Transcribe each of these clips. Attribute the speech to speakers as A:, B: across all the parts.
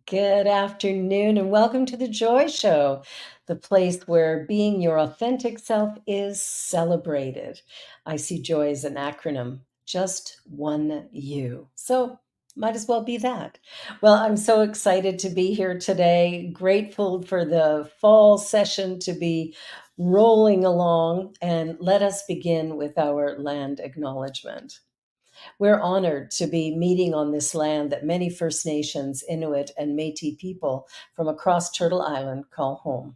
A: Good afternoon, and welcome to the Joy Show, the place where being your authentic self is celebrated. I see joy as an acronym, just one you. So, might as well be that. Well, I'm so excited to be here today, grateful for the fall session to be rolling along, and let us begin with our land acknowledgement. We're honored to be meeting on this land that many First Nations, Inuit, and Métis people from across Turtle Island call home.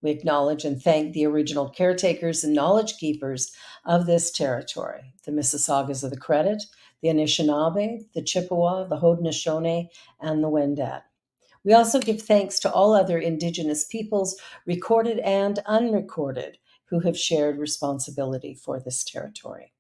A: We acknowledge and thank the original caretakers and knowledge keepers of this territory, the Mississaugas of the Credit, the Anishinaabe, the Chippewa, the Haudenosaunee, and the Wendat. We also give thanks to all other Indigenous peoples, recorded and unrecorded, who have shared responsibility for this territory.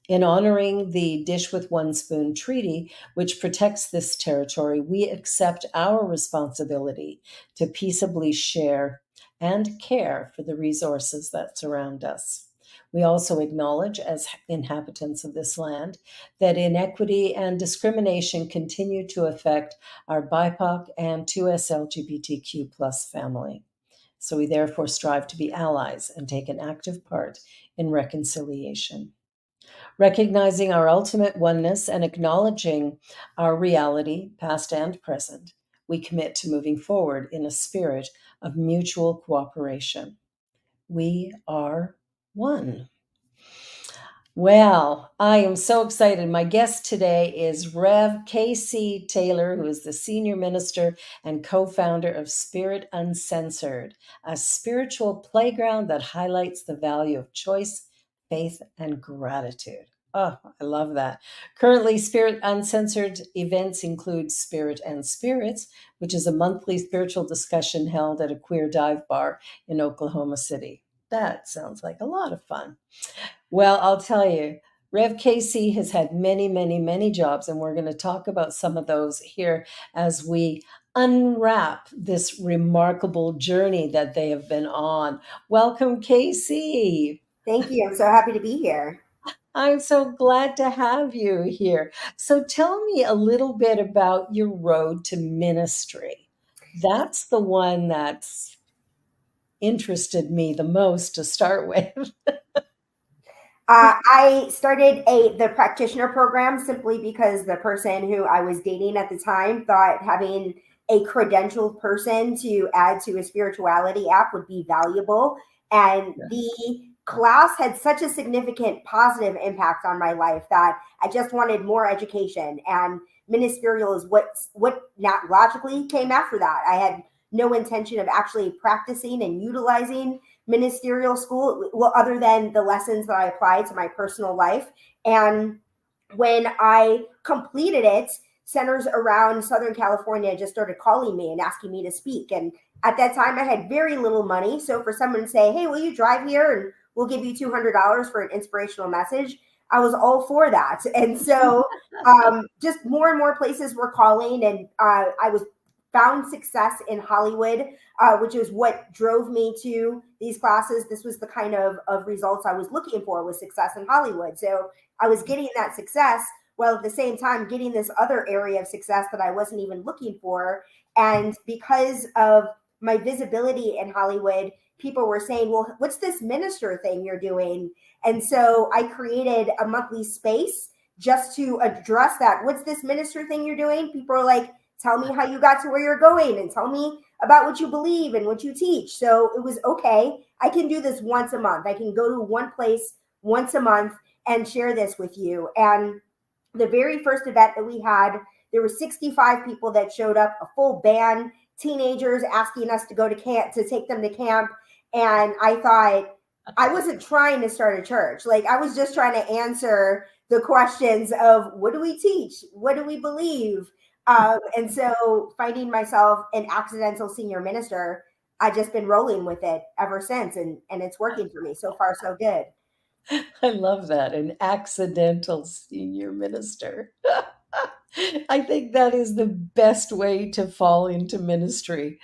A: In honoring the Dish with One Spoon Treaty, which protects this territory, we accept our responsibility to peaceably share and care for the resources that surround us. We also acknowledge, as inhabitants of this land, that inequity and discrimination continue to affect our BIPOC and 2S LGBTQ plus family. So we therefore strive to be allies and take an active part in reconciliation. Recognizing our ultimate oneness and acknowledging our reality, past and present, we commit to moving forward in a spirit of mutual cooperation. We are one. Well, I am so excited. My guest today is Rev KC Taylor, who is the senior minister and co-founder of Spirit Uncensored, a spiritual playground that highlights the value of choice, faith, and gratitude. Oh, I love that. Currently, Spirit Uncensored events include Spirit and Spirits, which is a monthly spiritual discussion held at a queer dive bar in Oklahoma City. That sounds like a lot of fun. Well, I'll tell you, Rev KC has had many, many, many jobs, and we're going to talk about some of those here as we unwrap this remarkable journey that they have been on. Welcome, KC.
B: Thank you. I'm so happy to be here.
A: I'm so glad to have you here. So tell me a little bit about your road to ministry. That's the one that's interested me the most to start with.
B: I started the practitioner program simply because the person who I was dating at the time thought having a credentialed person to add to a spirituality app would be valuable. And the class had such a significant positive impact on my life that I just wanted more education. And ministerial is what not logically came after that. I had no intention of actually practicing and utilizing ministerial school, well, other than the lessons that I applied to my personal life. And when I completed it, centers around Southern California just started calling me and asking me to speak. And at that time, I had very little money. So for someone to say, "Hey, will you drive here and we'll give you $200 for an inspirational message?" I was all for that. And so just more and more places were calling, and I was found success in Hollywood, which is what drove me to these classes. This was the kind of results I was looking for, was success in Hollywood. So I was getting that success while at the same time getting this other area of success that I wasn't even looking for. And because of my visibility in Hollywood, people were saying, "Well, what's this minister thing you're doing?" And so I created a monthly space just to address that. "What's this minister thing you're doing?" People are like, "Tell me how you got to where you're going and tell me about what you believe and what you teach." So it was, okay, I can do this once a month. I can go to one place once a month and share this with you. And the very first event that we had, there were 65 people that showed up, a full band, teenagers asking us to go to camp, to take them to camp. And I thought, I wasn't trying to start a church. Like, I was just trying to answer the questions of, what do we teach? What do we believe? And so finding myself an accidental senior minister, I've just been rolling with it ever since. And it's working for me. So far, so good.
A: I love that. An accidental senior minister. I think that is the best way to fall into ministry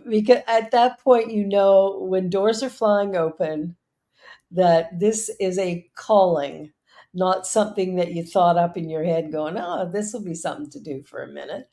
A: because at that point, you know, when doors are flying open, that this is a calling not something that you thought up in your head going, oh, this will be something to do for a minute.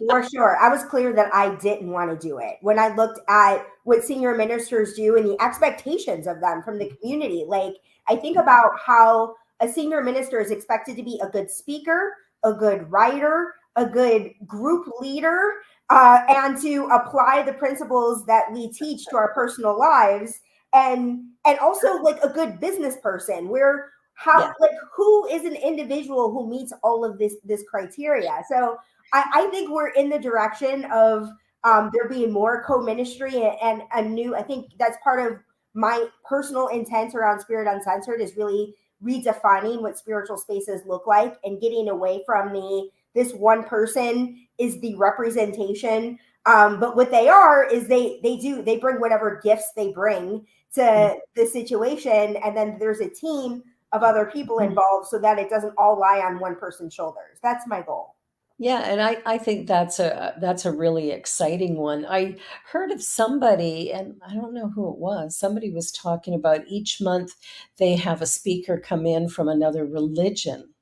B: For sure. I was clear that I didn't want to do it. When I looked at what senior ministers do and the expectations of them from the community, like I think about how a senior minister is expected to be a good speaker, a good writer, a good group leader, and to apply the principles that we teach to our personal lives, and also like a good business person. Where how
A: Yeah.
B: like who is an individual who meets all of this criteria? So I think we're in the direction of there being more co-ministry and a new. I think that's part of my personal intent around Spirit Uncensored is really redefining what spiritual spaces look like and getting away from the this one person is the representation. But what they are is they bring whatever gifts they bring to the situation, and then there's a team of other people involved so that it doesn't all lie on one person's shoulders. That's my goal.
A: Yeah, and I think that's a really exciting one. I heard of somebody, and I don't know who it was. Somebody was talking about each month they have a speaker come in from another religion.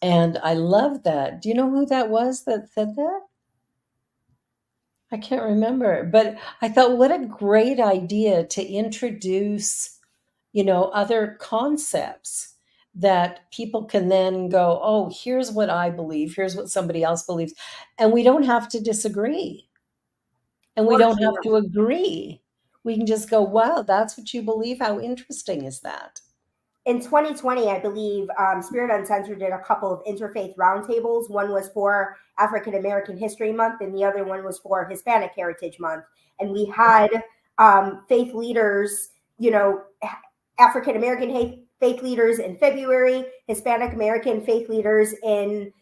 A: And I love that. Do you know who that was that said that? I can't remember, but I thought what a great idea to introduce, other concepts that people can then go, oh, here's what I believe, here's what somebody else believes. And we don't have to disagree and we
B: For
A: don't have
B: sure.
A: to agree. We can just go, wow, that's what you believe. How interesting is that?
B: In 2020, I believe Spirit Uncensored did a couple of interfaith roundtables. One was for African American History Month, and the other one was for Hispanic Heritage Month. And we had faith leaders, African American faith leaders in February, Hispanic American faith leaders in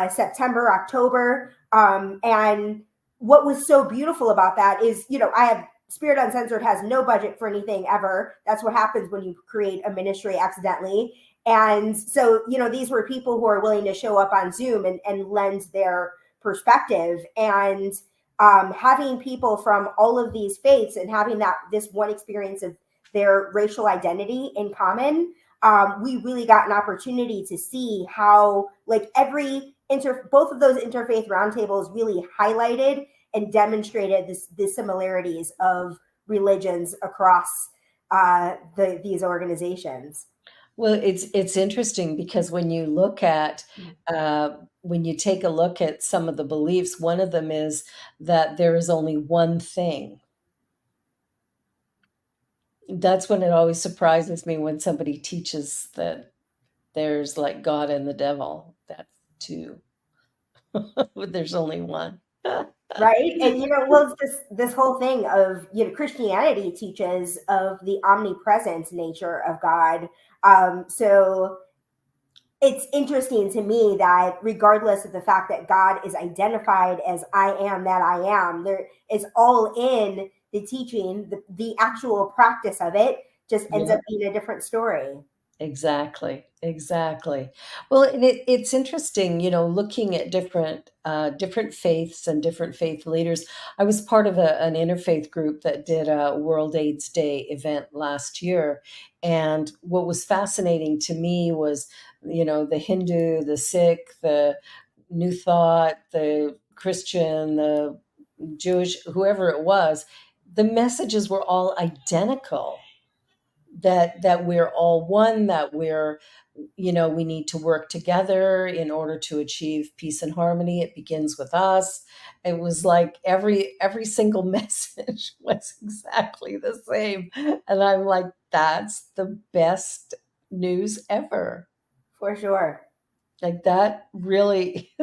B: September, October. And what was so beautiful about that is, I have Spirit Uncensored has no budget for anything ever. That's what happens when you create a ministry accidentally. And so, these were people who are willing to show up on Zoom and lend their perspective. And having people from all of these faiths and having this one experience of their racial identity in common, we really got an opportunity to see how, like, both of those interfaith roundtables really highlighted and demonstrated the similarities of religions across these organizations.
A: Well, it's interesting because when you take a look at some of the beliefs, one of them is that there is only one thing. That's when it always surprises me when somebody teaches that there's like God and the devil. That's two. But there's only one.
B: Right. And well, it's this whole thing of, Christianity teaches of the omnipresent nature of God. So it's interesting to me that regardless of the fact that God is identified as I am that I am, there is all in the teaching, the actual practice of it just ends
A: Yeah.
B: up being a different story.
A: Exactly, exactly. Well, and it's interesting, looking at different faiths and different faith leaders. I was part of an interfaith group that did a World AIDS Day event last year, and what was fascinating to me was, the Hindu, the Sikh, the New Thought, the Christian, the Jewish, whoever it was, the messages were all identical that we're all one, that we need to work together in order to achieve peace and harmony. It begins with us. It was like every single message was exactly the same. And I'm like, that's the best news ever.
B: For sure.
A: Like that really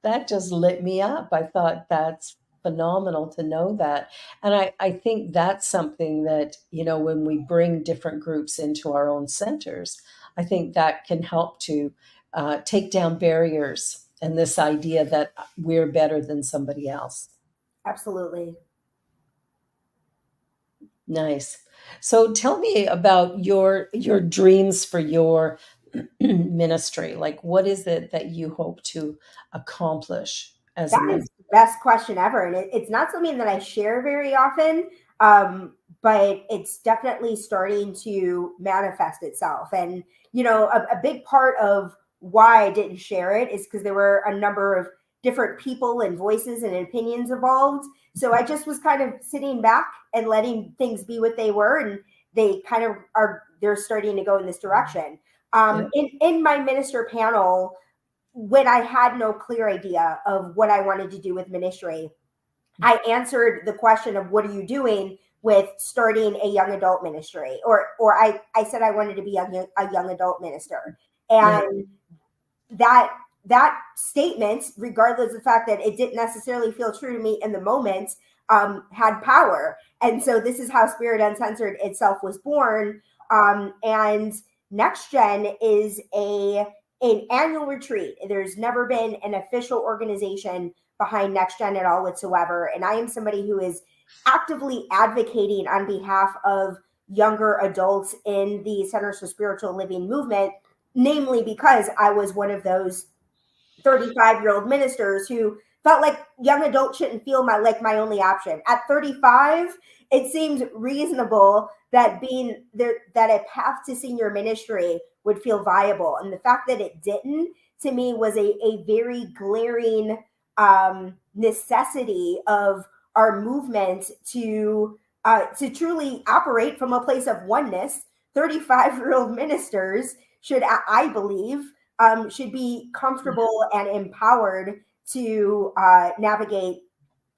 A: that just lit me up. I thought that's phenomenal to know that. And I think that's something that, when we bring different groups into our own centers, I think that can help to take down barriers and this idea that we're better than somebody else.
B: Absolutely.
A: Nice. So tell me about your dreams for your ministry. Like what is it that you hope to accomplish as a
B: That is
A: minister?
B: the best question ever. And it's not something that I share very often. But it's definitely starting to manifest itself. And, a big part of why I didn't share it is because there were a number of different people and voices and opinions involved. So I just was kind of sitting back and letting things be what they were. And they kind of they're starting to go in this direction.
A: Yeah.
B: In my minister panel, when I had no clear idea of what I wanted to do with ministry, I answered the question of what are you doing with starting a young adult ministry, or I said I wanted to be a young adult minister.
A: Yeah.
B: And that statement, regardless of the fact that it didn't necessarily feel true to me in the moment, had power. And so this is how Spirit Uncensored itself was born. And Next Gen is an annual retreat. There's never been an official organization behind Next Gen at all whatsoever. And I am somebody who is actively advocating on behalf of younger adults in the Centers for Spiritual Living movement, namely because I was one of those 35-year-old ministers who felt like young adults shouldn't feel my only option. At 35, it seemed reasonable that being there, that a path to senior ministry would feel viable. And the fact that it didn't, to me, was a very glaring necessity of our movement to truly operate from a place of oneness. 35-year-old ministers should, I believe, should be comfortable and empowered to navigate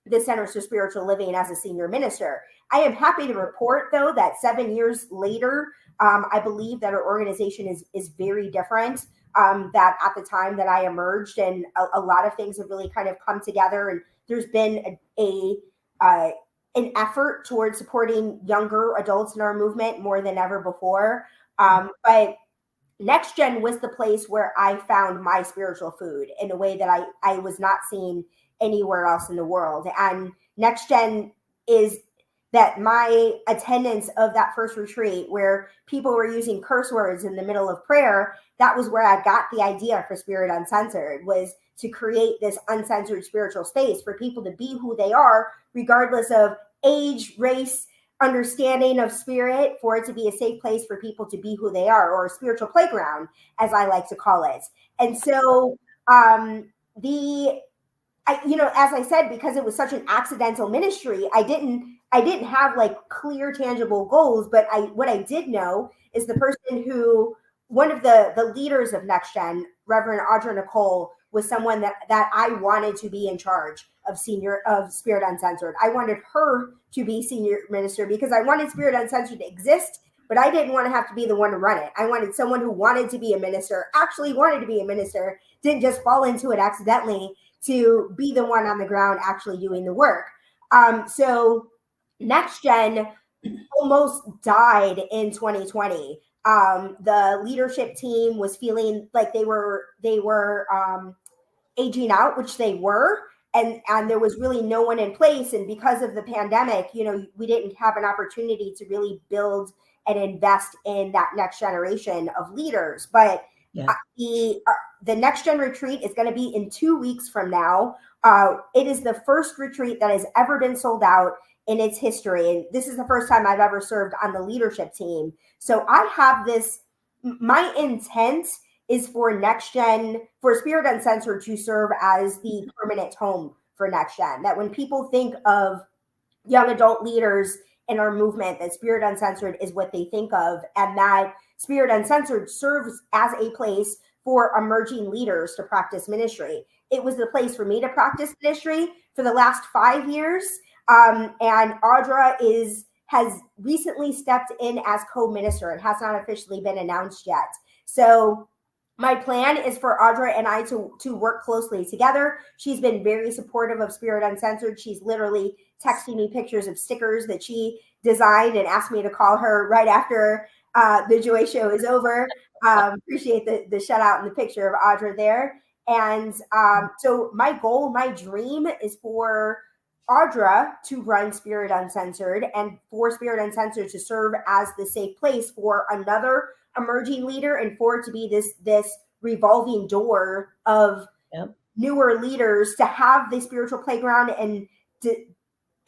B: the Centers for Spiritual Living as a senior minister. I am happy to report, though, that 7 years later, I believe that our organization is very different. That at the time that I emerged, and a lot of things have really kind of come together, and there's been an effort towards supporting younger adults in our movement more than ever before. But Next Gen was the place where I found my spiritual food in a way that I was not seeing anywhere else in the world. And Next Gen is that my attendance of that first retreat where people were using curse words in the middle of prayer, that was where I got the idea for Spirit Uncensored, was to create this uncensored spiritual space for people to be who they are, regardless of age, race, understanding of spirit, for it to be a safe place for people to be who they are, or a spiritual playground, as I like to call it. And so as I said, because it was such an accidental ministry, I didn't have like clear, tangible goals. But what I did know is the person who, one of the leaders of Next Gen, Reverend Audra Nicole, was someone that I wanted to be in charge of Spirit Uncensored. I wanted her to be senior minister because I wanted Spirit Uncensored to exist, but I didn't want to have to be the one to run it. I wanted someone who wanted to be a minister, actually wanted to be a minister, didn't just fall into it accidentally, to be the one on the ground actually doing the work. So Next Gen almost died in 2020. The leadership team was feeling like they were aging out, which they were, and there was really no one in place. And because of the pandemic, we didn't have an opportunity to really build and invest in that next generation of leaders. But
A: Yeah.
B: the Next Gen retreat is going to be in 2 weeks from now. It is the first retreat that has ever been sold out in its history. And this is the first time I've ever served on the leadership team. So I have this, my intent is for Next Gen, for Spirit Uncensored to serve as the permanent home for Next Gen. That when people think of young adult leaders in our movement, that Spirit Uncensored is what they think of, and that Spirit Uncensored serves as a place for emerging leaders to practice ministry. It was the place for me to practice ministry for the last 5 years. And Audra has recently stepped in as co-minister. It has not officially been announced yet. So my plan is for Audra and I to work closely together. She's been very supportive of Spirit Uncensored. She's literally texting me pictures of stickers that she designed and asked me to call her right after the Joy Show is over. Appreciate the shout out and the picture of Audra there. And so my goal, my dream is for Audra to run Spirit Uncensored, and for Spirit Uncensored to serve as the safe place for another emerging leader, and for it to be this revolving door of newer leaders to have the spiritual playground and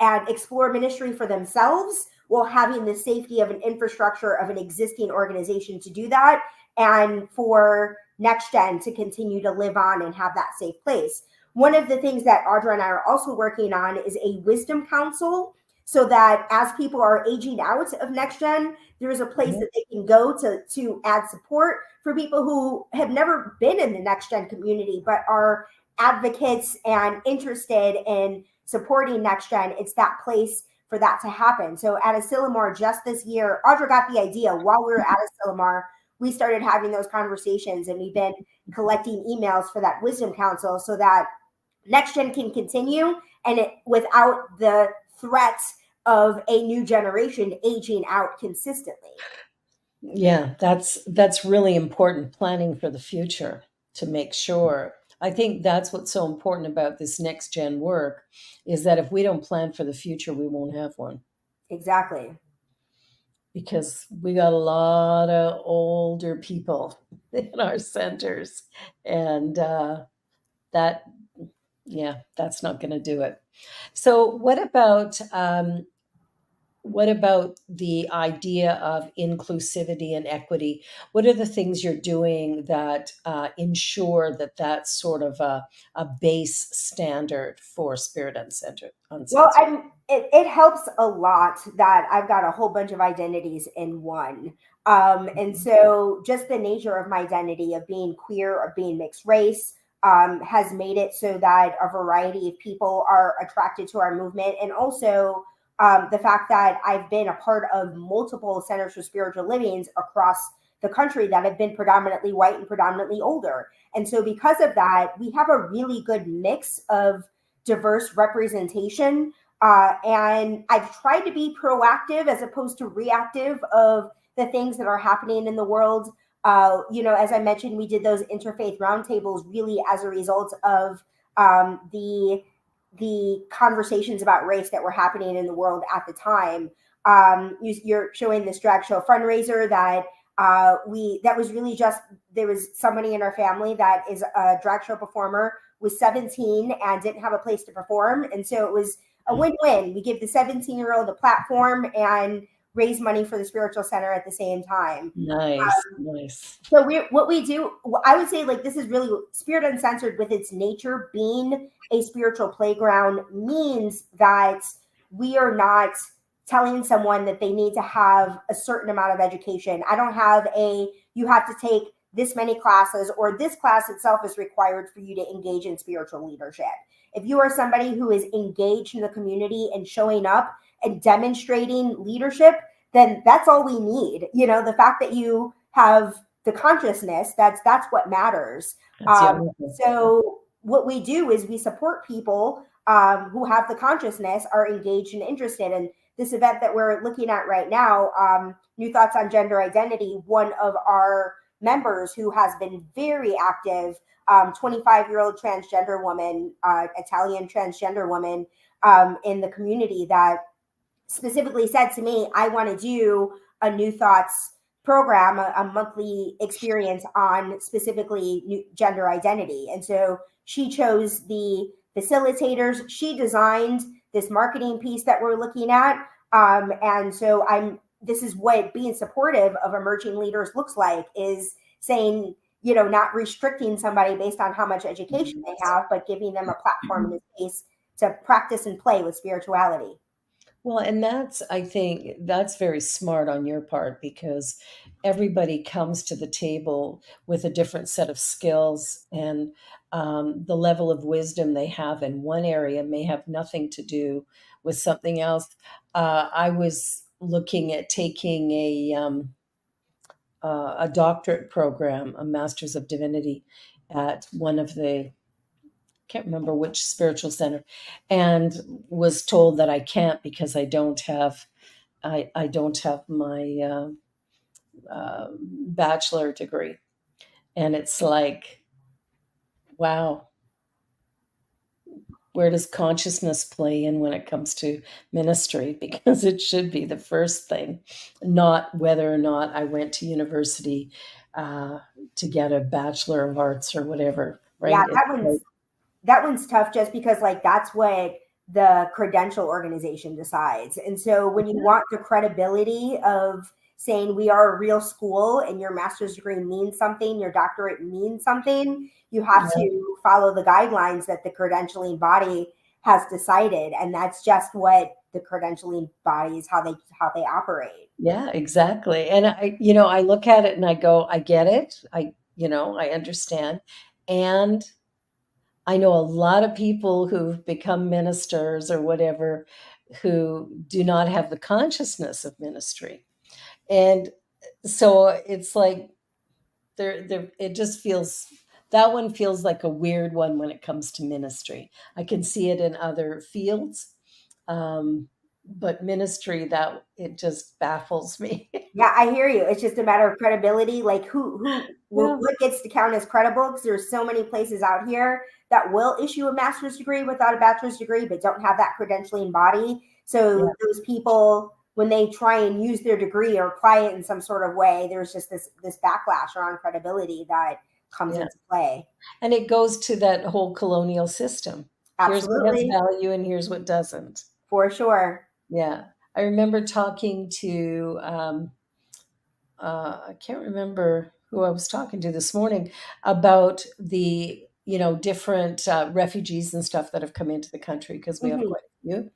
B: and explore ministry for themselves while having the safety of an infrastructure of an existing organization to do that, and for next gen to continue to live on and have that safe place. One of the things that Audra and I are also working on is a wisdom council, so that as people are aging out of next gen, there's a place that they can go to add support for people who have never been in the next gen community but are advocates and interested in supporting next gen. It's that place for that to happen. So at Asilomar just this year, Audra got the idea while we were at Asilomar. We started having those conversations, and we've been collecting emails for that wisdom council so that next gen can continue, and it without the threat of a new generation aging out consistently.
A: Yeah, that's really important, planning for the future to make sure. I think that's what's so important about this next gen work, is that if we don't plan for the future, we won't have one.
B: Exactly.
A: Because we got a lot of older people in our centers, and that, yeah, that's not going to do it. So what about the idea of inclusivity and equity? What are the things you're doing that ensure that that's sort of a base standard for Spirit Uncensored?
B: Well, it helps a lot that I've got a whole bunch of identities in one. And so just the nature of my identity of being queer, of being mixed race, has made it so that a variety of people are attracted to our movement. And also the fact that I've been a part of multiple centers for spiritual livings across the country that have been predominantly white and predominantly older. And so because of that, we have a really good mix of diverse representation. And I've tried to be proactive as opposed to reactive of the things that are happening in the world. As I mentioned, we did those interfaith roundtables really as a result of the conversations about race that were happening in the world at the time. You're showing this drag show fundraiser that that was really just, there was somebody in our family that is a drag show performer, was 17 and didn't have a place to perform. And so it was a win-win. We give the 17-year-old a platform and raise money for the spiritual center at the same time.
A: Nice.
B: So what we do, I would say, like, this is really Spirit Uncensored, with its nature being a spiritual playground, means that we are not telling someone that they need to have a certain amount of education. I don't have you have to take this many classes, or this class itself is required for you to engage in spiritual leadership. If you are somebody who is engaged in the community and showing up and demonstrating leadership, then that's all we need. The fact that you have the consciousness, that's what matters. So what we do is we support people who have the consciousness, are engaged and interested. And this event that we're looking at right now, New Thoughts on Gender Identity, one of our members who has been very active, 25-year-old transgender woman, Italian transgender woman in the community, that specifically said to me, I want to do a New Thoughts program, a monthly experience on specifically gender identity. And so she chose the facilitators. She designed this marketing piece that we're looking at. And so this is what being supportive of emerging leaders looks like, is saying, not restricting somebody based on how much education they have, but giving them a platform and a space to practice and play with spirituality.
A: Well, and I think that's very smart on your part, because everybody comes to the table with a different set of skills, and the level of wisdom they have in one area may have nothing to do with something else. I was looking at taking a doctorate program, a Master's of Divinity, at one of the, can't remember which spiritual center, and was told that I can't because I don't have my bachelor degree. And it's like, wow, where does consciousness play in when it comes to ministry? Because it should be the first thing, not whether or not I went to university to get a Bachelor of Arts or whatever, right?
B: Yeah, that one's tough, just because, like, that's what the credential organization decides. And so when you want the credibility of saying we are a real school and your master's degree means something, your doctorate means something, you have
A: Yeah.
B: to follow the guidelines that the credentialing body has decided. And that's just what the credentialing bodies, how they operate.
A: Yeah, exactly. And I look at it and I go, I get it. I understand. And I know a lot of people who've become ministers or whatever who do not have the consciousness of ministry. And so it's like it just feels, that one feels like a weird one when it comes to ministry. I can see it in other fields, but ministry, that it just baffles me.
B: Yeah, I hear you. It's just a matter of credibility. Like
A: Yeah,
B: what gets to count as credible? Because there's so many places out here that will issue a master's degree without a bachelor's degree, but don't have that credentialing body.
A: yeah,
B: So those people, when they try and use their degree or apply it in some sort of way, there's just this backlash around credibility that comes
A: yeah.
B: into play.
A: And it goes to that whole colonial system. Here's what has
B: Absolutely,
A: value and here's what doesn't.
B: for sure.
A: Yeah. I remember talking to, I can't remember who I was talking to this morning about the, different refugees and stuff that have come into the country because we have
B: Hmm.
A: quite a few.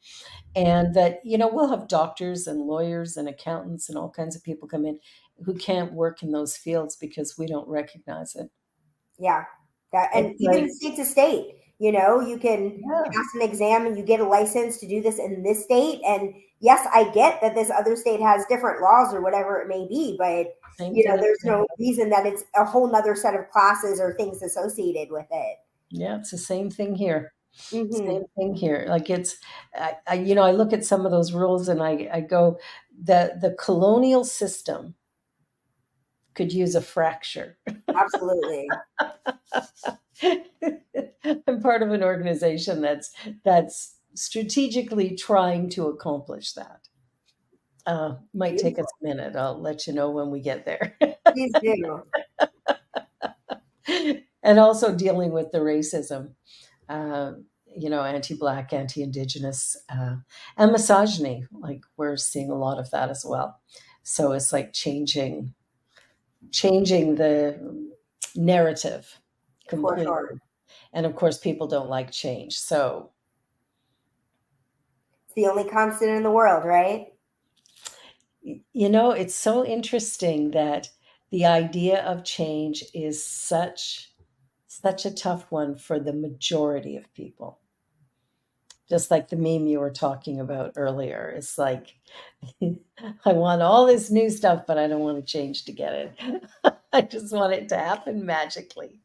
A: And that, we'll have doctors and lawyers and accountants and all kinds of people come in who can't work in those fields because we don't recognize it.
B: Yeah. That, and
A: It's
B: even
A: like,
B: state to state, you can
A: yeah,
B: pass an exam and you get a license to do this in this state. And yes, I get that this other state has different laws or whatever it may be, but
A: same thing in
B: there's no
A: Canada.
B: reason that it's a whole nother set of classes or things associated with it.
A: Yeah, it's the same thing here.
B: Hmm.
A: Same thing here. Like I look at some of those rules and I go, the colonial system could use a fracture.
B: Absolutely.
A: I'm part of an organization that's strategically trying to accomplish that. Might take us
B: Beautiful.
A: a minute. I'll let you know when we get there.
B: Please do.
A: And also dealing with the racism, uh, anti-black, anti-indigenous, and misogyny. Like we're seeing a lot of that as well. So it's like changing the narrative
B: For sure.
A: completely. And of course, people don't like change. So,
B: It's the only constant in the world, right?
A: it's so interesting that the idea of change is such a tough one for the majority of people. Just like the meme you were talking about earlier. It's like, I want all this new stuff, but I don't want to change to get it. I just want it to happen magically.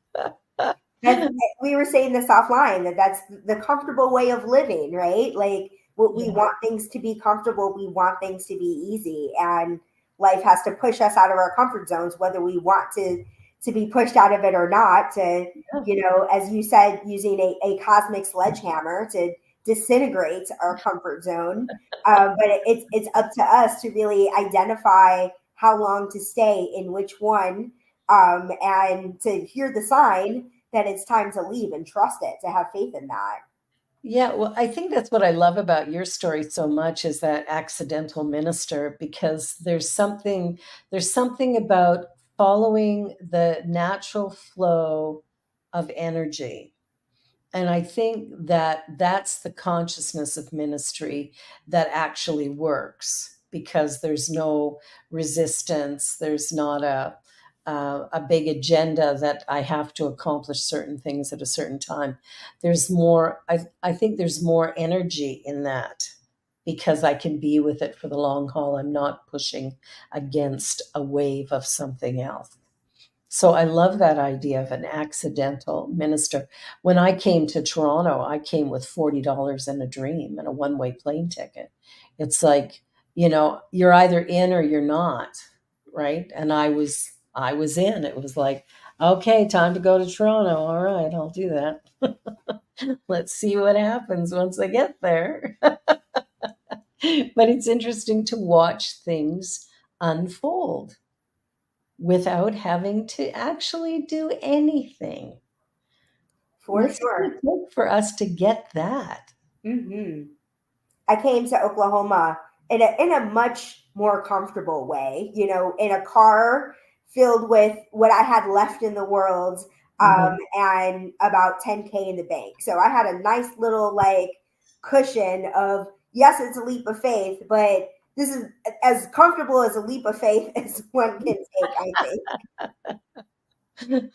B: That's, we were saying this offline, that's the comfortable way of living, right? Like what we
A: Yeah,
B: want things to be comfortable, we want things to be easy, and life has to push us out of our comfort zones, whether we want to be pushed out of it or not. To
A: yeah,
B: as you said, using a cosmic sledgehammer to disintegrate our comfort zone. But it's up to us to really identify how long to stay in which one, and to hear the sign that it's time to leave and trust it, to have faith in that.
A: yeah. Well, I think that's what I love about your story so much is that accidental minister, because there's something about following the natural flow of energy. And I think that that's the consciousness of ministry that actually works because there's no resistance. There's not a big agenda that I have to accomplish certain things at a certain time. There's more, I think there's more energy in that because I can be with it for the long haul. I'm not pushing against a wave of something else. So I love that idea of an accidental minister. When I came to Toronto, I came with $40 and a dream and a one-way plane ticket. It's like, you're either in or you're not, right? And I was in. It was like, okay, time to go to Toronto. All right, I'll do that. Let's see what happens once I get there. But it's interesting to watch things unfold without having to actually do anything.
B: For
A: What's it
B: sure.
A: gonna take for us to get that?
B: Hmm. I came to Oklahoma in a much more comfortable way, in a car filled with what I had left in the world,
A: Mhm.
B: and about 10K in the bank. So I had a nice little like cushion of, yes, it's a leap of faith, but this is as comfortable as a leap of faith as one can take, I think.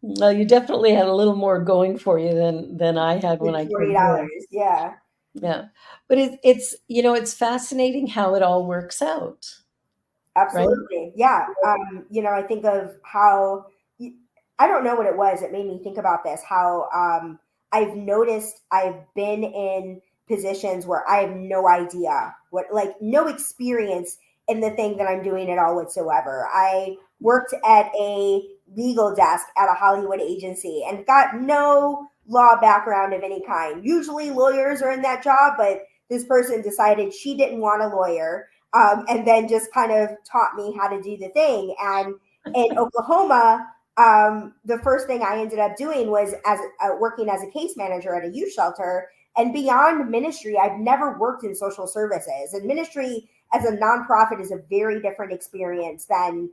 A: Well, you definitely had a little more going for you than I had when
B: With
A: I came here.
B: $40. Yeah.
A: Yeah. But it's, it's fascinating how it all works out, right?
B: Absolutely. Yeah. I think of how I don't know what it was that made me think about this, how I've noticed I've been in positions where I have no idea what, like, no experience in the thing that I'm doing at all whatsoever. I worked at a legal desk at a Hollywood agency and got no law background of any kind. Usually lawyers are in that job, but this person decided she didn't want a lawyer, and then just kind of taught me how to do the thing. And in Oklahoma, the first thing I ended up doing was as working as a case manager at a youth shelter. And beyond ministry, I've never worked in social services. And ministry as a nonprofit is a very different experience than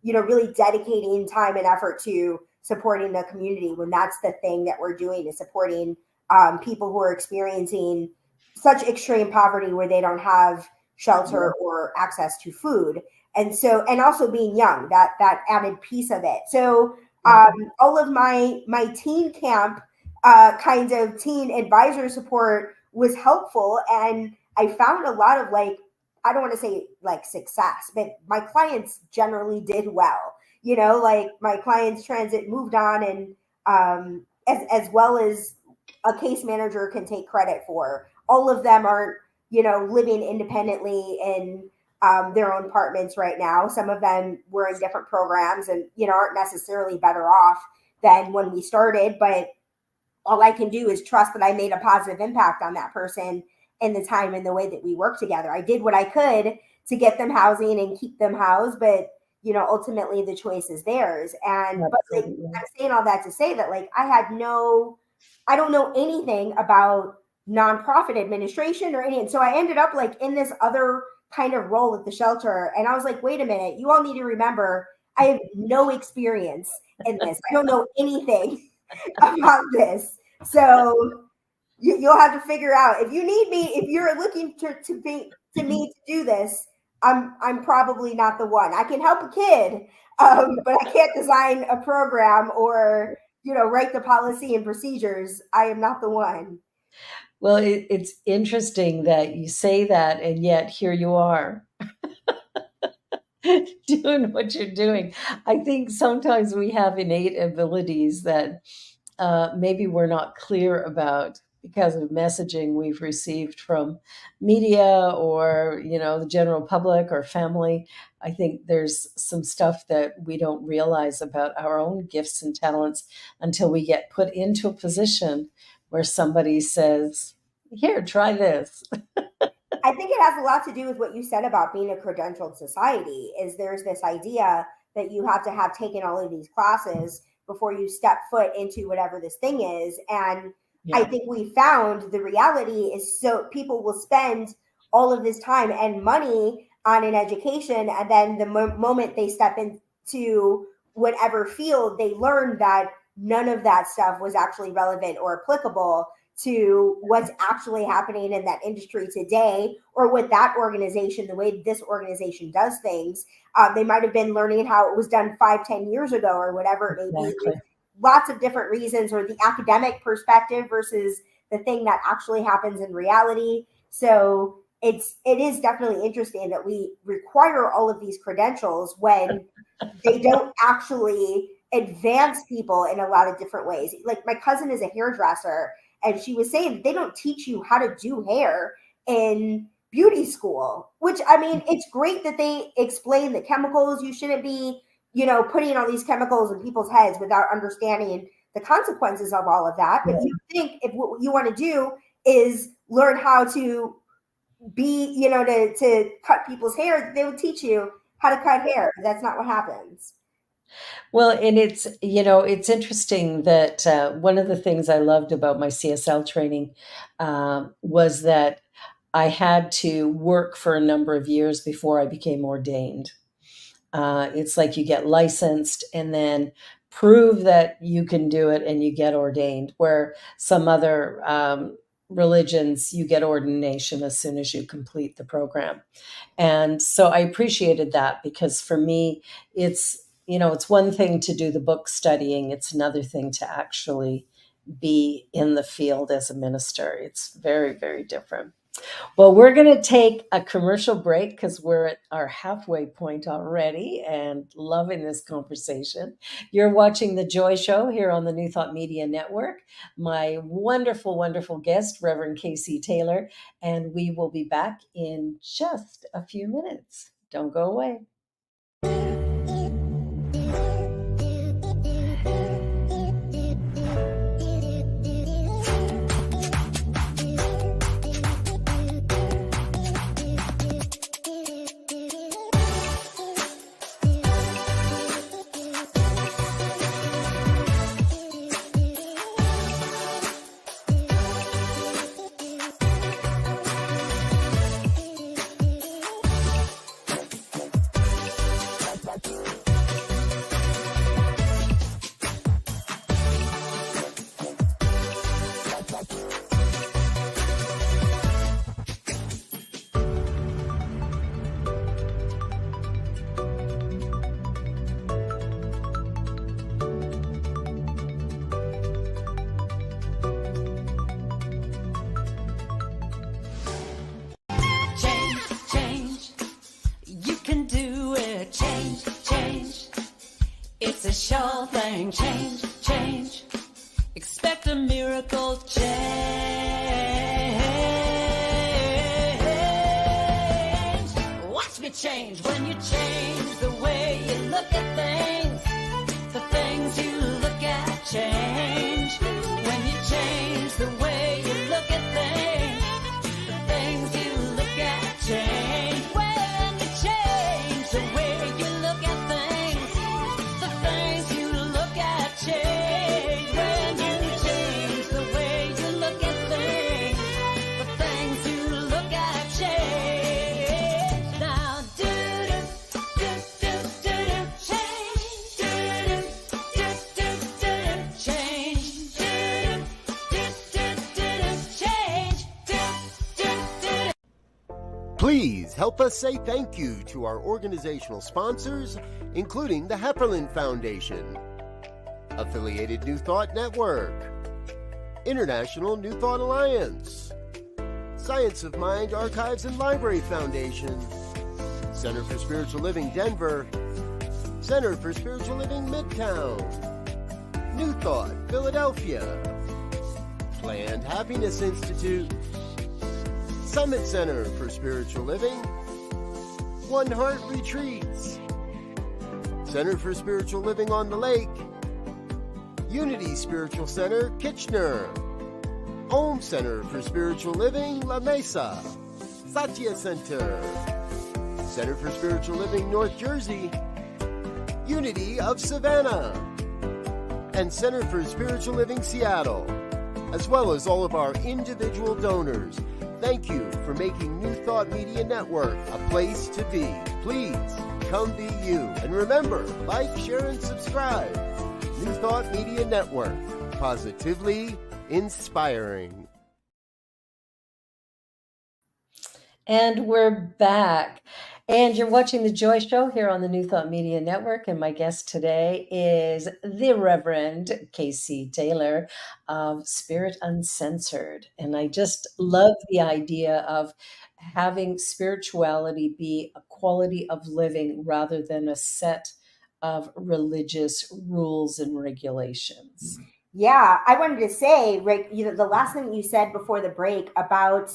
B: really dedicating time and effort to supporting the community, when that's the thing that we're doing, is supporting people who are experiencing such extreme poverty where they don't have
A: Yeah.
B: shelter or access to food. And so, and also being young, that added piece of it. So
A: Yeah.
B: all of my teen camp kind of teen advisor support was helpful, and I found a lot of, like, I don't want to say like success, but my clients generally did well. Like my clients transit moved on, and as well as a case manager can take credit for. All of them aren't, living independently in their own apartments right now. Some of them were in different programs and, aren't necessarily better off than when we started. But all I can do is trust that I made a positive impact on that person in the time and the way that we worked together. I did what I could to get them housing and keep them housed, but ultimately the choice is theirs. And but like,
A: Absolutely.
B: I'm saying all that to say that, like, I don't know anything about nonprofit administration or anything. So I ended up like in this other kind of role at the shelter, and I was like, wait a minute, you all need to remember I have no experience in this. I don't know anything about this. So you'll have to figure out, if you need me, if you're looking to me to do this. I'm probably not the one. I can help a kid, but I can't design a program or write the policy and procedures. I am not the one.
A: Well, it's interesting that you say that, and yet here you are doing what you're doing. I think sometimes we have innate abilities that maybe we're not clear about because of messaging we've received from media or the general public or family. I think there's some stuff that we don't realize about our own gifts and talents until we get put into a position where somebody says, here, try this.
B: I think it has a lot to do with what you said about being a credentialed society. Is there's this idea that you have to have taken all of these classes before you step foot into whatever this thing is. And I
A: Yeah.
B: think we found the reality is, so people will spend all of this time and money on an education, and then the moment they step into whatever field, they learn that none of that stuff was actually relevant or applicable to what's actually happening in that industry today, or with that organization, the way this organization does things. They might have been learning how it was done 5, 10 years ago, or whatever it may be.
A: Exactly.
B: Lots of different reasons, or the academic perspective versus the thing that actually happens in reality. So it is definitely interesting that we require all of these credentials when they don't actually advance people in a lot of different ways. Like, my cousin is a hairdresser, and she was saying that they don't teach you how to do hair in beauty school, which, I mean, it's great that they explain the chemicals. You shouldn't be, putting all these chemicals in people's heads without understanding the consequences of all of that. But you think if what you want to do is learn how to be, to cut people's hair, they would teach you how to cut hair. That's not what happens.
A: Well, and it's interesting that one of the things I loved about my CSL training was that I had to work for a number of years before I became ordained. It's like you get licensed and then prove that you can do it and you get ordained, where some other religions, you get ordination as soon as you complete the program. And so I appreciated that because for me, it's one thing to do the book studying, it's another thing to actually be in the field as a minister. It's very, very different. Well, we're going to take a commercial break because we're at our halfway point already and loving this conversation. You're watching The Joy Show here on the New Thought Media Network. My wonderful, wonderful guest, Reverend KC Taylor, and we will be back in just a few minutes. Don't go away.
C: It's a sure thing. Change, change. Expect a miracle change. Watch me change when you change the way you look at things. The things you look at change. When you change the way you look at things. The things you look at change. When you change the way you look at things. The things you look at change. When you change the way you look at things. The things you look at change. Now do change. Change.
D: Please help us say thank you to our organizational sponsors, including the Hepperlin Foundation, Affiliated New Thought Network, International New Thought Alliance, Science of Mind Archives and Library Foundation, Center for Spiritual Living Denver, Center for Spiritual Living Midtown, New Thought Philadelphia, Planned Happiness Institute, Summit Center for Spiritual Living, One Heart Retreats, Center for Spiritual Living on the Lake, Unity Spiritual Center, Kitchener, Om Center for Spiritual Living, La Mesa, Satya Center, Center for Spiritual Living, North Jersey, Unity of Savannah, and Center for Spiritual Living, Seattle, as well as all of our individual donors. Thank you for making New Thought Media Network a place to be. Please come be you. And remember, like, share, and subscribe. New Thought Media Network, positively inspiring.
A: And we're back. And you're watching The Joy Show here on the New Thought Media Network. And my guest today is the Reverend KC Taylor of Spirit Uncensored. And I just love the idea of having spirituality be a quality of living rather than a set of religious rules and regulations.
B: Yeah, I wanted to say, Rick, the last thing you said before the break about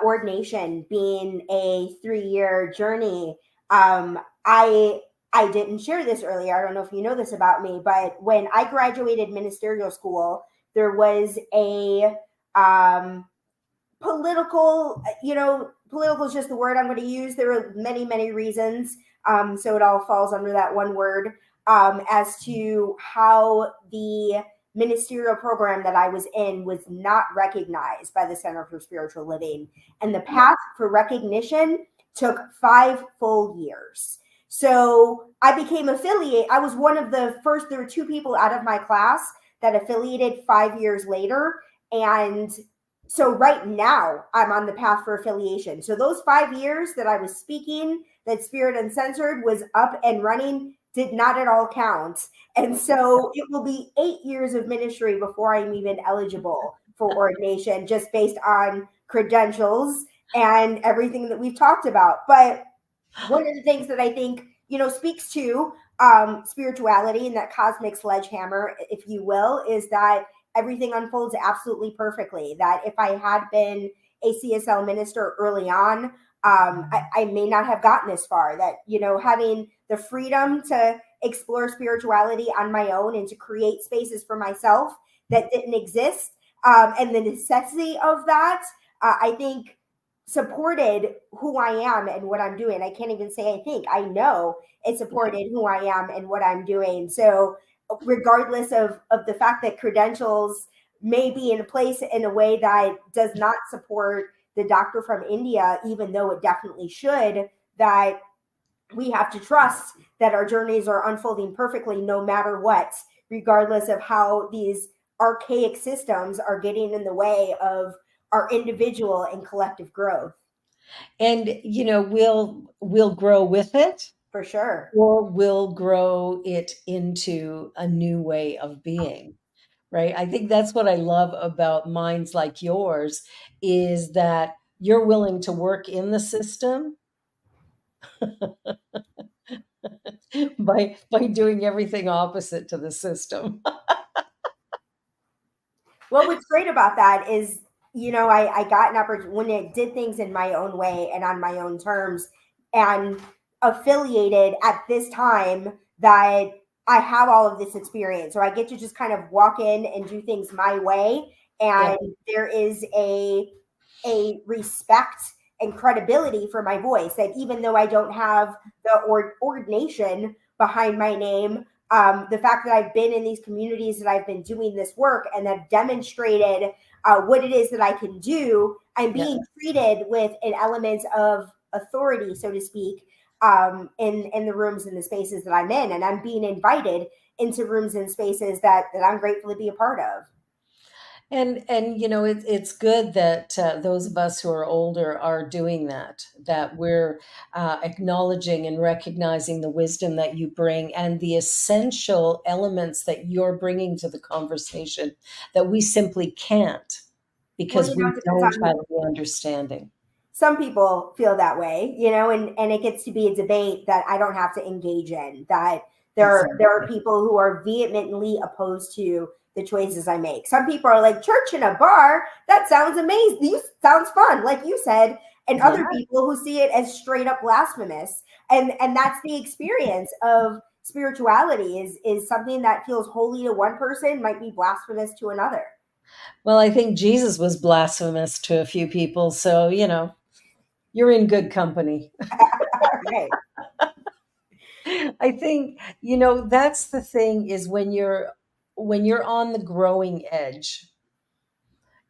B: ordination being a 3-year journey. I didn't share this earlier. I don't know if you know this about me, but when I graduated ministerial school, there was a political, political is just the word I'm going to use. There were many, many reasons. So it all falls under that one word. as to how the ministerial program that I was in was not recognized by the Center for Spiritual Living. And the path for recognition took 5 full years. So I became affiliate. I was one of the first, there were 2 people out of my class that affiliated 5 years later. And so right now I'm on the path for affiliation. So those 5 years that I was speaking, that Spirit Uncensored was up and running, did not at all count. And so it will be 8 years of ministry before I'm even eligible for ordination, just based on credentials and everything that we've talked about. But one of the things that I think, speaks to spirituality and that cosmic sledgehammer, if you will, is that everything unfolds absolutely perfectly. That if I had been a CSL minister early on, I may not have gotten this far. That, having the freedom to explore spirituality on my own and to create spaces for myself that didn't exist, and the necessity of that, I think supported who I am and what I'm doing. I can't even say I know it supported who I am and what I'm doing. So regardless of the fact that credentials may be in place in a way that does not support the doctor from India, even though it definitely should, that we have to trust that our journeys are unfolding perfectly no matter what, regardless of how these archaic systems are getting in the way of our individual and collective growth.
A: And we'll grow with it,
B: For sure.
A: or we'll grow it into a new way of being, right? I think that's what I love about minds like yours, is that you're willing to work in the system by doing everything opposite to the system.
B: Well, what's great about that is, I got an opportunity when I did things in my own way and on my own terms, and affiliated at this time that I have all of this experience. So I get to just kind of walk in and do things my way. And there is a respect and credibility for my voice, that even though I don't have the ordination behind my name, the fact that I've been in these communities, that I've been doing this work and have demonstrated what it is that I can do, I'm being treated with an element of authority, so to speak, in the rooms and the spaces that I'm in. And I'm being invited into rooms and spaces that I'm grateful to be a part of.
A: And it's good that those of us who are older are doing that we're acknowledging and recognizing the wisdom that you bring and the essential elements that you're bringing to the conversation that we simply can't, because we don't have the understanding.
B: Some people feel that way, and it gets to be a debate that I don't have to engage in, that there are people who are vehemently opposed to the choices I make. Some people are like, church in a bar, that sounds amazing. Sounds fun, like you said. And other people who see it as straight up blasphemous. And that's the experience of spirituality, is something that feels holy to one person might be blasphemous to another.
A: Well, I think Jesus was blasphemous to a few people. So, you're in good company.
B: Right.
A: I think, that's the thing, is when you're on the growing edge,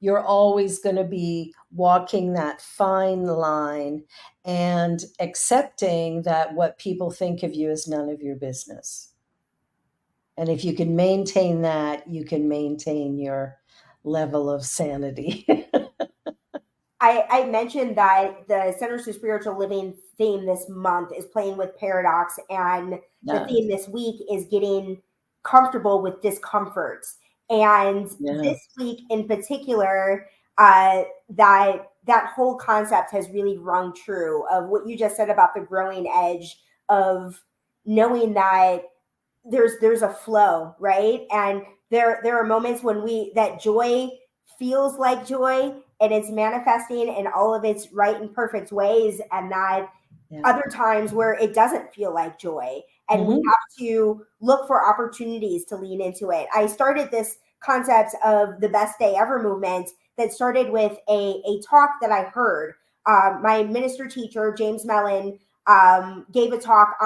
A: you're always going to be walking that fine line and accepting that what people think of you is none of your business. And if you can maintain that, you can maintain your level of sanity.
B: I mentioned that the Centers for Spiritual Living theme this month is playing with paradox, and the theme this week is getting comfortable with discomfort. And this week in particular, that whole concept has really rung true, of what you just said about the growing edge, of knowing that there's a flow, right? And there are moments when that joy feels like joy, and it's manifesting in all of its right and perfect ways, and that other times where it doesn't feel like joy, and we have to look for opportunities to lean into it. I started this concept of the best day ever movement that started with a talk that I heard. My minister teacher, James Mellon, gave a talk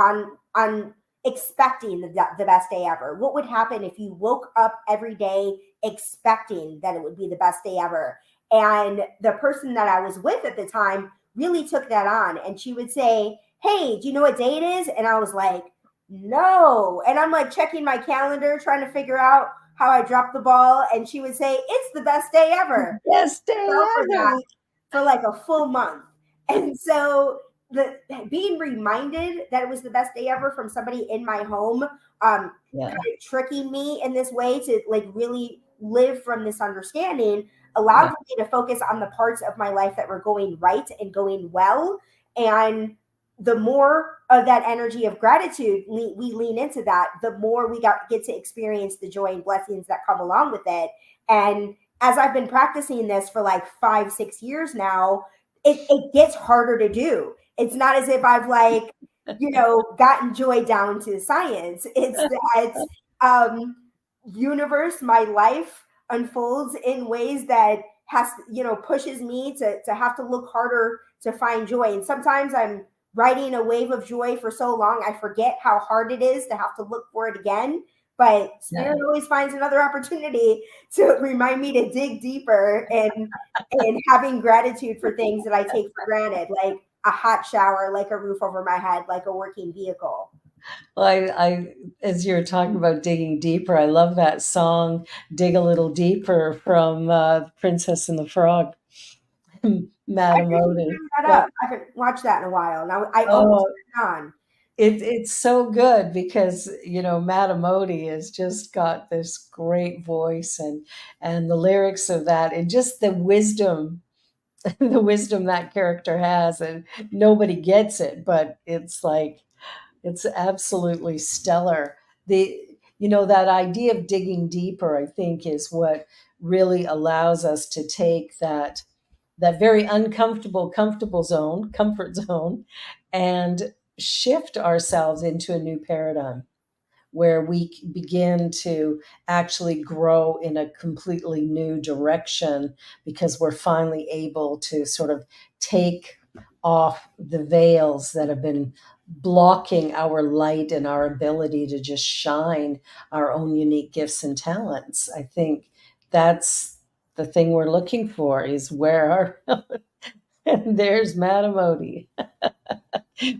B: on expecting the best day ever? What would happen if you woke up every day expecting that it would be the best day ever? And the person that I was with at the time really took that on. And she would say, hey, do you know what day it is? And I was like, no. And I'm like checking my calendar, trying to figure out how I dropped the ball. And she would say, it's the best day ever.
A: Best day
B: For
A: ever.
B: that for like a full month. And so being reminded that it was the best day ever from somebody in my home, kind of tricking me in this way to like really live from this understanding, allowed me to focus on the parts of my life that were going right and going well. And the more of that energy of gratitude we lean into that, the more we get to experience the joy and blessings that come along with it. And as I've been practicing this for like 5-6 years now, it gets harder to do. It's not as if I've like, gotten joy down to science. It's that universe, my life unfolds in ways that pushes me to have to look harder to find joy. And sometimes I'm riding a wave of joy for so long, I forget how hard it is to have to look for it again. But Spirit always finds another opportunity to remind me to dig deeper and having gratitude for things that I take for granted, like a hot shower, like a roof over my head, like a working vehicle.
A: Well, I as you were talking about digging deeper, I love that song, Dig a Little Deeper from Princess and the Frog, Madam Odie.
B: I haven't watched that in a while. Now I almost turned on.
A: It's so good because Madam Odie has just got this great voice and the lyrics of that and just the wisdom that character has, and nobody gets it, but it's absolutely stellar. That idea of digging deeper, I think, is what really allows us to take that very uncomfortable comfort zone, and shift ourselves into a new paradigm where we begin to actually grow in a completely new direction because we're finally able to sort of take off the veils that have been blocking our light and our ability to just shine our own unique gifts and talents. I think that's the thing we're looking for, is where our and there's Madam Odie.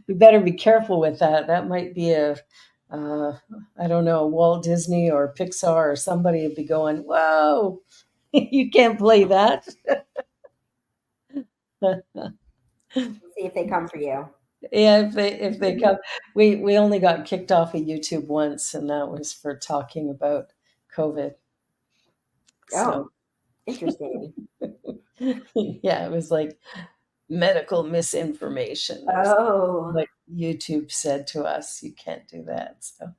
A: We better be careful with that. That might be I don't know, Walt Disney or Pixar or somebody would be going, whoa, you can't play that.
B: See if they come for you.
A: Yeah, if they come, we only got kicked off of YouTube once, and that was for talking about COVID.
B: So. Interesting.
A: Yeah, it was like medical misinformation. Like YouTube said to us, you can't do that. So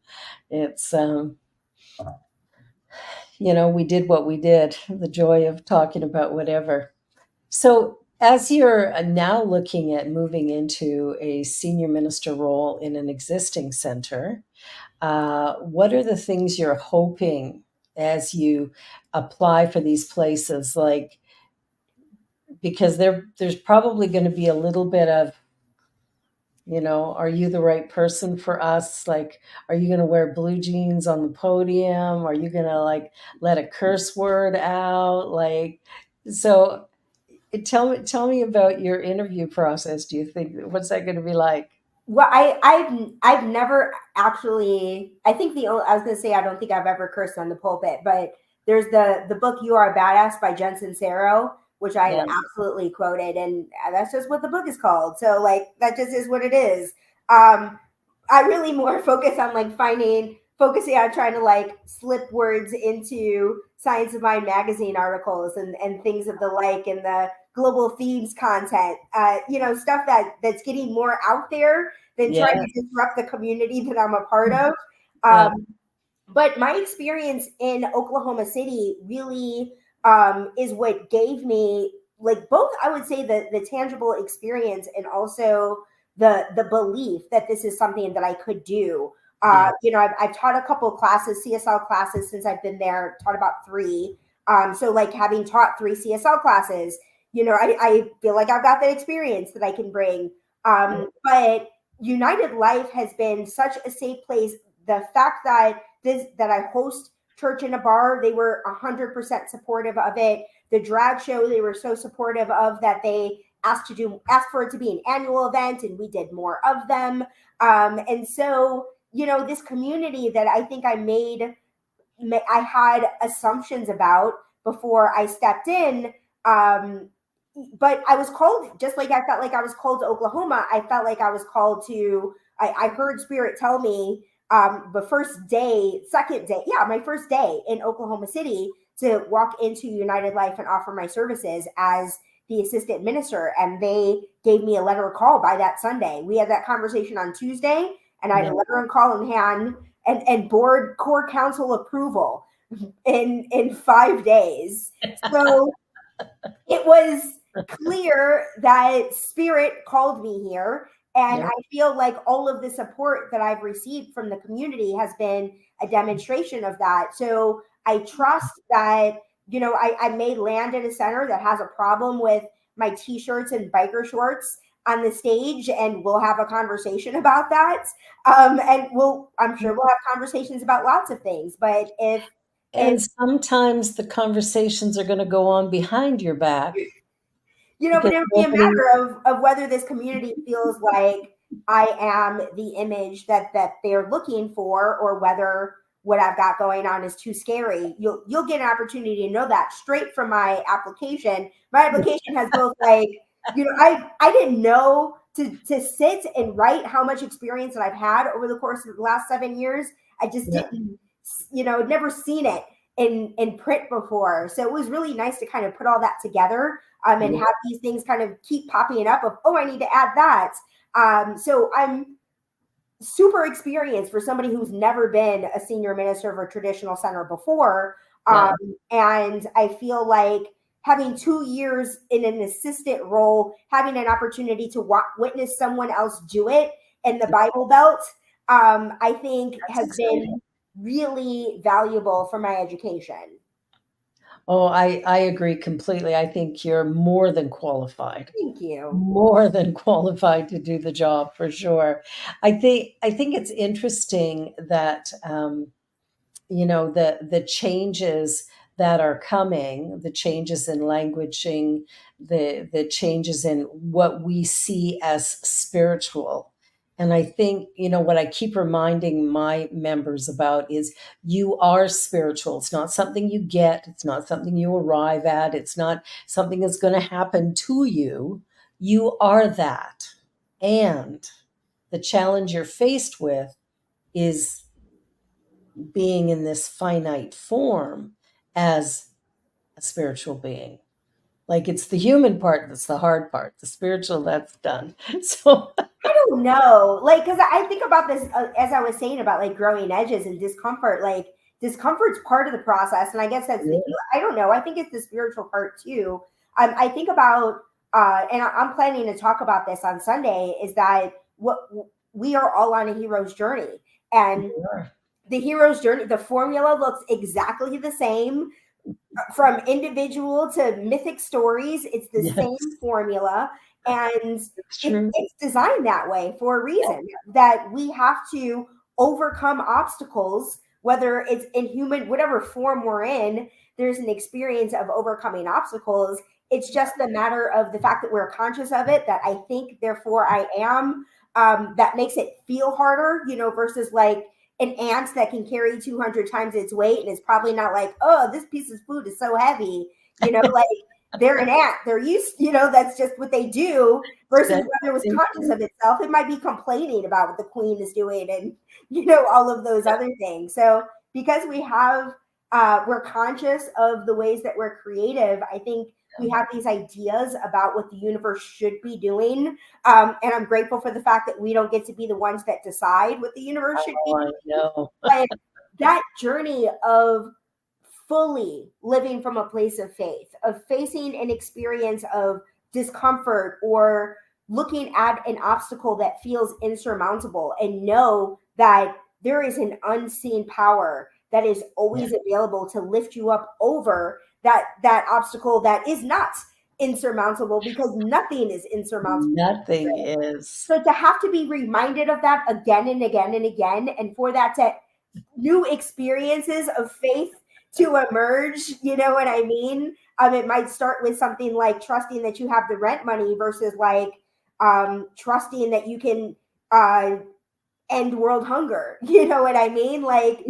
A: it's we did what we did, the joy of talking about whatever. So as you're now looking at moving into a senior minister role in an existing center, what are the things you're hoping as you apply for these places? Like, because there's probably going to be a little bit of, are you the right person for us? Like, are you going to wear blue jeans on the podium? Are you going to like let a curse word out? Like, so tell me about your interview process. Do you think, what's that going to be like?
B: Well, I've never actually. I think I was going to say I don't think I've ever cursed on the pulpit, but there's the book "You Are a Badass" by Jen Sincero, which I absolutely quoted, and that's just what the book is called. So like that just is what it is. I really more focus on like focusing on trying to like slip words into Science of Mind magazine articles and things of the like, and the global themes content, stuff that's getting more out there than trying to disrupt the community that I'm a part of. But my experience in Oklahoma City really is what gave me like both, I would say, the tangible experience and also the belief that this is something that I could do. I've taught a couple of classes, CSL classes, since I've been there, taught about 3. So like having taught 3 CSL classes, I feel like I've got that experience that I can bring. But United Life has been such a safe place. The fact that I host church in a bar, they were 100% supportive of it. The drag show, they were so supportive of that they asked for it to be an annual event, and we did more of them. And so, this community that I think I had assumptions about before I stepped in. But I was called, just like I felt like I was called to Oklahoma. I felt like I was called to, I heard Spirit tell me the my first day in Oklahoma City to walk into United Life and offer my services as the assistant minister. And they gave me a letter of call by that Sunday. We had that conversation on Tuesday, and I had a letter of call in hand and board core council approval in 5 days. So it was clear that Spirit called me here. And I feel like all of the support that I've received from the community has been a demonstration of that. So I trust that, I may land at a center that has a problem with my t-shirts and biker shorts on the stage, and we'll have a conversation about that. And I'm sure we'll have conversations about lots of things. But
A: And sometimes the conversations are going to go on behind your back.
B: But it would be a matter of whether this community feels like I am the image that they're looking for, or whether what I've got going on is too scary. You'll get an opportunity to know that straight from my application. My application has both I didn't know to sit and write how much experience that I've had over the course of the last 7 years. I just didn't, never seen it in print before. So it was really nice to kind of put all that together and have these things kind of keep popping up of, I need to add that. So I'm super experienced for somebody who's never been a senior minister of a traditional center before. And I feel like having 2 years in an assistant role, having an opportunity to witness someone else do it in the Bible Belt, I think has been really valuable for my education.
A: Oh, I agree completely. I think you're more than qualified.
B: Thank you.
A: More than qualified to do the job, for sure. I think it's interesting that the changes that are coming, the changes in languaging, the changes in what we see as spiritual. And I think, what I keep reminding my members about is you are spiritual. It's not something you get. It's not something you arrive at. It's not something that's going to happen to you. You are that. And the challenge you're faced with is being in this finite form as a spiritual being. Like, it's the human part that's the hard part. The spiritual, that's done. So
B: I don't know, because I think about this as I was saying about growing edges and discomfort. Discomfort's part of the process, and I guess that's I don't know. I think it's the spiritual part too. I think about, and I'm planning to talk about this on Sunday. Is that what we are all on a hero's journey, and the hero's journey, the formula looks exactly the same from individual to mythic stories. It's the same formula. And it's designed that way for a reason, that we have to overcome obstacles, whether it's in human, whatever form we're in, there's an experience of overcoming obstacles. It's just a matter of the fact that we're conscious of it, that I think, therefore I am, that makes it feel harder, versus an ant that can carry 200 times its weight and is probably not this piece of food is so heavy, they're an ant. They're used, that's just what they do, versus whether it was conscious of itself, it might be complaining about what the queen is doing and, all of those other things. So because we're conscious of the ways that we're creative, I think we have these ideas about what the universe should be doing. And I'm grateful for the fact that we don't get to be the ones that decide what the universe should be doing. But that journey of fully living from a place of faith, of facing an experience of discomfort or looking at an obstacle that feels insurmountable, and know that there is an unseen power that is always available to lift you up over that obstacle that is not insurmountable, because nothing is insurmountable.
A: Nothing is.
B: So to have to be reminded of that again and again and again, and for that to new experiences of faith to emerge, you know what I mean? It might start with something like trusting that you have the rent money versus like trusting that you can end world hunger. You know what I mean? Like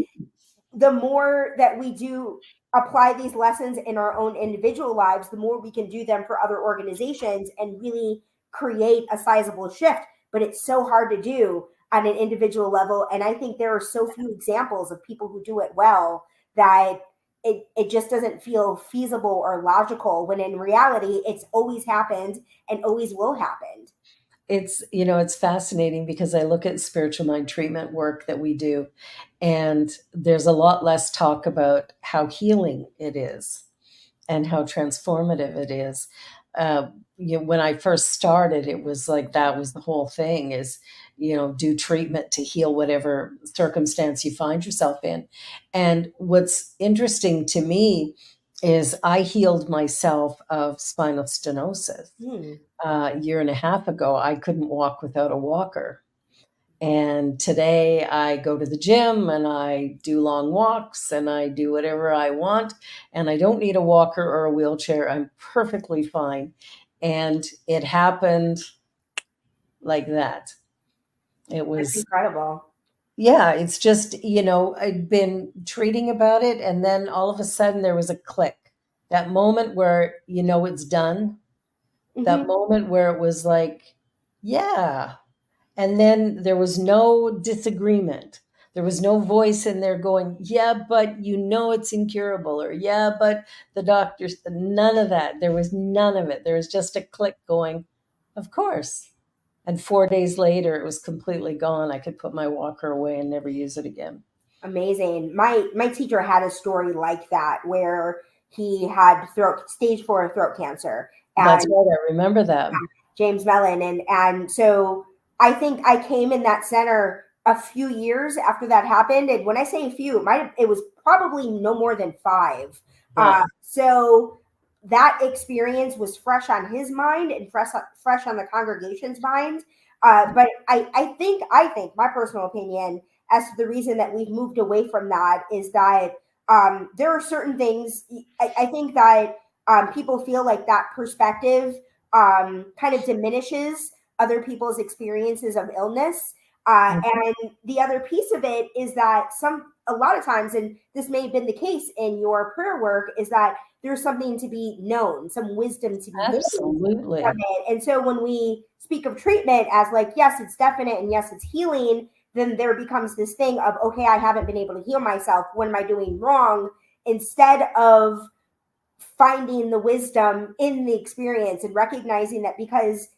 B: the more that we do apply these lessons in our own individual lives, the more we can do them for other organizations and really create a sizable shift. But it's so hard to do on an individual level. And I think there are so few examples of people who do it well that it just doesn't feel feasible or logical, when in reality, it's always happened and always will happen.
A: It's fascinating because I look at spiritual mind treatment work that we do, and there's a lot less talk about how healing it is and how transformative it is. When I first started, it was like that was the whole thing is, do treatment to heal whatever circumstance you find yourself in. And what's interesting to me is I healed myself of spinal stenosis. A year and a half ago, I couldn't walk without a walker. And today I go to the gym and I do long walks and I do whatever I want. And I don't need a walker or a wheelchair. I'm perfectly fine. And it happened like that. It
B: That's
A: was,
B: incredible.
A: yeah, it's just, I'd been treating about it. And then all of a sudden there was a click. That moment where, it's done. That moment where it was like, yeah. And then there was no disagreement. There was no voice in there going, yeah, but it's incurable, or yeah, but the doctors, none of that. There was none of it. There was just a click going, of course. And 4 days later, it was completely gone. I could put my walker away and never use it again.
B: Amazing. My teacher had a story like that where he had stage 4 throat cancer.
A: That's right. I remember that.
B: James Mellon. And so I think I came in that center a few years after that happened. And when I say a few, it was probably no more than 5.
A: Yeah.
B: So that experience was fresh on his mind and fresh on the congregation's mind. But I think my personal opinion as to the reason that we've moved away from that is that there are certain things. I think that people feel like that perspective kind of diminishes other people's experiences of illness. And the other piece of it is that a lot of times, and this may have been the case in your prayer work, is that there's something to be known, some wisdom to be
A: absolutely
B: gained from it. And so when we speak of treatment as like, yes, it's definite and yes, it's healing, then there becomes this thing of, okay, I haven't been able to heal myself. What am I doing wrong? Instead of finding the wisdom in the experience and recognizing that because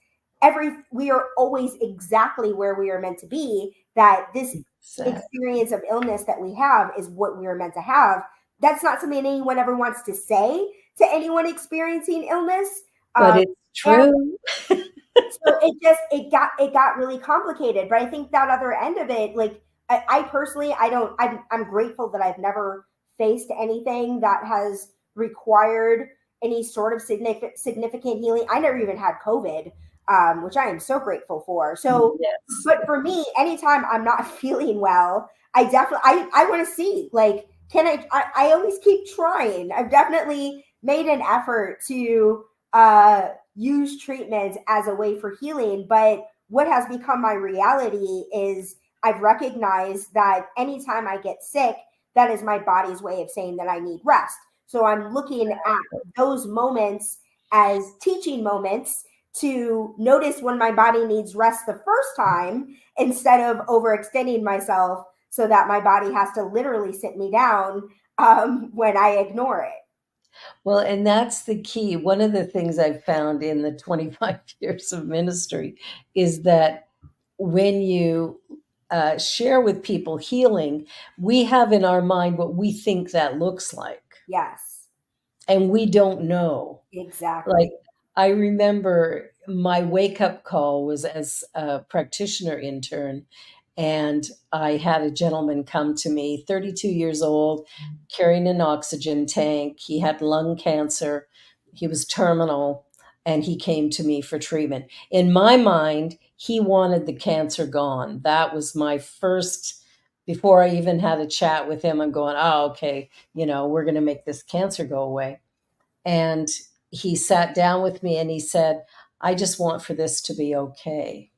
B: we are always exactly where we are meant to be, that this experience of illness that we have is what we are meant to have. That's not something anyone ever wants to say to anyone experiencing illness.
A: But it's true.
B: So it got really complicated. But I think that other end of it, like I personally, I'm grateful that I've never faced anything that has required any sort of significant healing. I never even had COVID, which I am so grateful for. So,
A: yes.
B: But for me, anytime I'm not feeling well, I want to see, like, I always keep trying. I've definitely made an effort to use treatment as a way for healing. But what has become my reality is I've recognized that anytime I get sick, that is my body's way of saying that I need rest. So I'm looking at those moments as teaching moments to notice when my body needs rest the first time instead of overextending myself so that my body has to literally sit me down when I ignore it.
A: Well, and that's the key. One of the things I've found in the 25 years of ministry is that when you share with people healing, we have in our mind what we think that looks like.
B: Yes.
A: And we don't know.
B: Exactly.
A: Like, I remember my wake-up call was as a practitioner intern, and I had a gentleman come to me, 32 years old, carrying an oxygen tank. He had lung cancer. He was terminal. and he came to me for treatment. In my mind, he wanted the cancer gone. That was my first, before I even had a chat with him, I'm going, oh, okay, we're going to make this cancer go away. And he sat down with me and he said, I just want for this to be okay.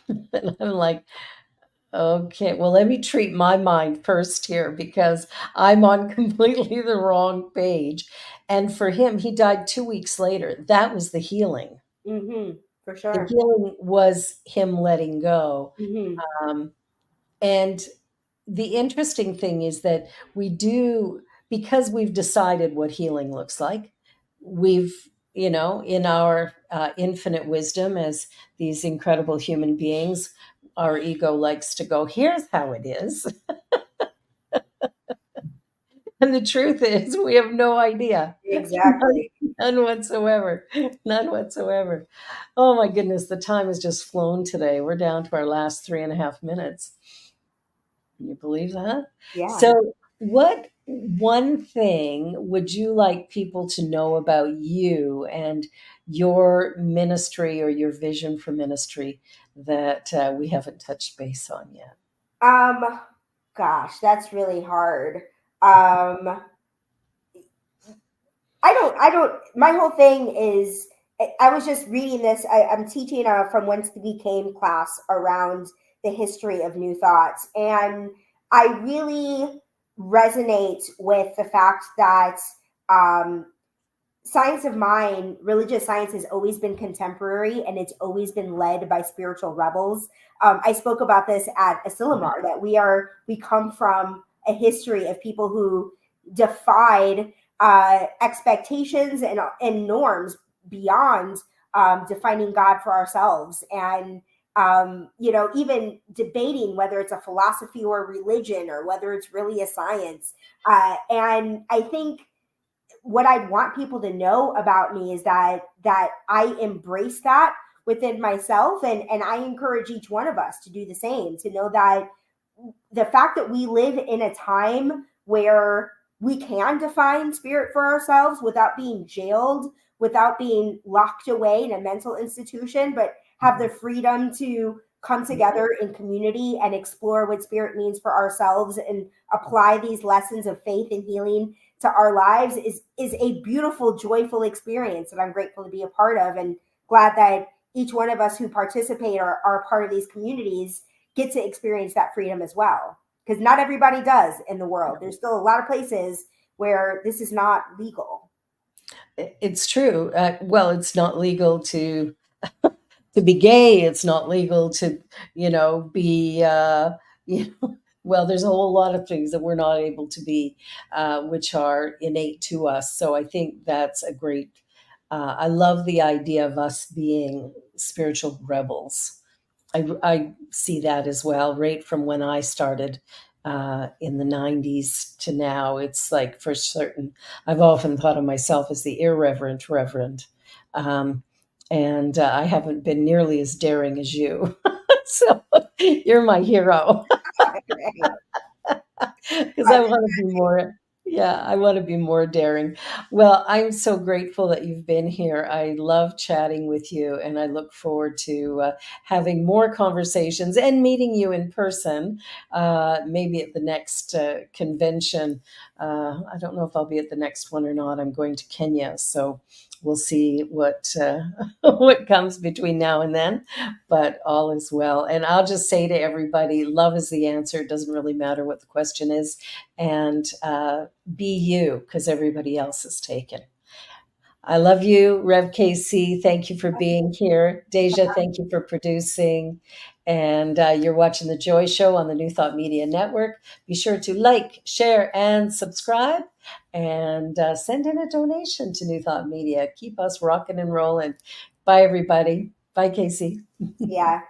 A: And I'm like, okay, well, let me treat my mind first here because I'm on completely the wrong page. And for him, he died 2 weeks later. That was the healing.
B: For
A: The
B: sure.
A: healing was him letting go. Um, and the interesting thing is that we do, because we've decided what healing looks like, we've, in our infinite wisdom as these incredible human beings, our ego likes to go, here's how it is. And the truth is, we have no idea.
B: Exactly.
A: None whatsoever. None whatsoever. Oh my goodness, the time has just flown today. We're down to our last 3.5 minutes. Can you believe that?
B: Yeah.
A: So, what one thing would you like people to know about you and your ministry or your vision for ministry that we haven't touched base on yet?
B: Gosh, that's really hard. My whole thing is, I was just reading this. I'm teaching a From Whence We Came class around the history of New Thoughts. And I really resonate with the fact that um, science of mind, religious science, has always been contemporary and it's always been led by spiritual rebels. I spoke about this at Asilomar, that we come from a history of people who defied expectations and norms beyond defining God for ourselves. And even debating whether it's a philosophy or a religion or whether it's really a science. And I think what I want people to know about me is that I embrace that within myself, and I encourage each one of us to do the same, to know that the fact that we live in a time where we can define spirit for ourselves without being jailed, without being locked away in a mental institution, but have the freedom to come together in community and explore what spirit means for ourselves and apply these lessons of faith and healing to our lives is a beautiful, joyful experience that I'm grateful to be a part of, and glad that each one of us who participate or are part of these communities get to experience that freedom as well. Because not everybody does in the world. There's still a lot of places where this is not legal.
A: It's true. Well, it's not legal to be gay. It's not legal to, be, well, there's a whole lot of things that we're not able to be, which are innate to us. So I think that's a great, I love the idea of us being spiritual rebels. I see that as well, right from when I started in the 90s to now. It's like, for certain, I've often thought of myself as the irreverent reverend. Um, and I haven't been nearly as daring as you. So you're my hero. Because I want to be more, yeah, I want to be more daring. Well, I'm so grateful that you've been here. I love chatting with you, and I look forward to having more conversations and meeting you in person, maybe at the next convention. I don't know if I'll be at the next one or not. I'm going to Kenya, so we'll see what what comes between now and then, but all is well. And I'll just say to everybody, love is the answer. It doesn't really matter what the question is. And be you, because everybody else is taken. I love you, Rev KC. Thank you for being here. Deja, thank you for producing. And you're watching The Joy Show on the New Thought Media Network. Be sure to like, share, and subscribe. And send in a donation to New Thought Media. Keep us rocking and rolling. Bye, everybody. Bye, Casey.
B: Yeah.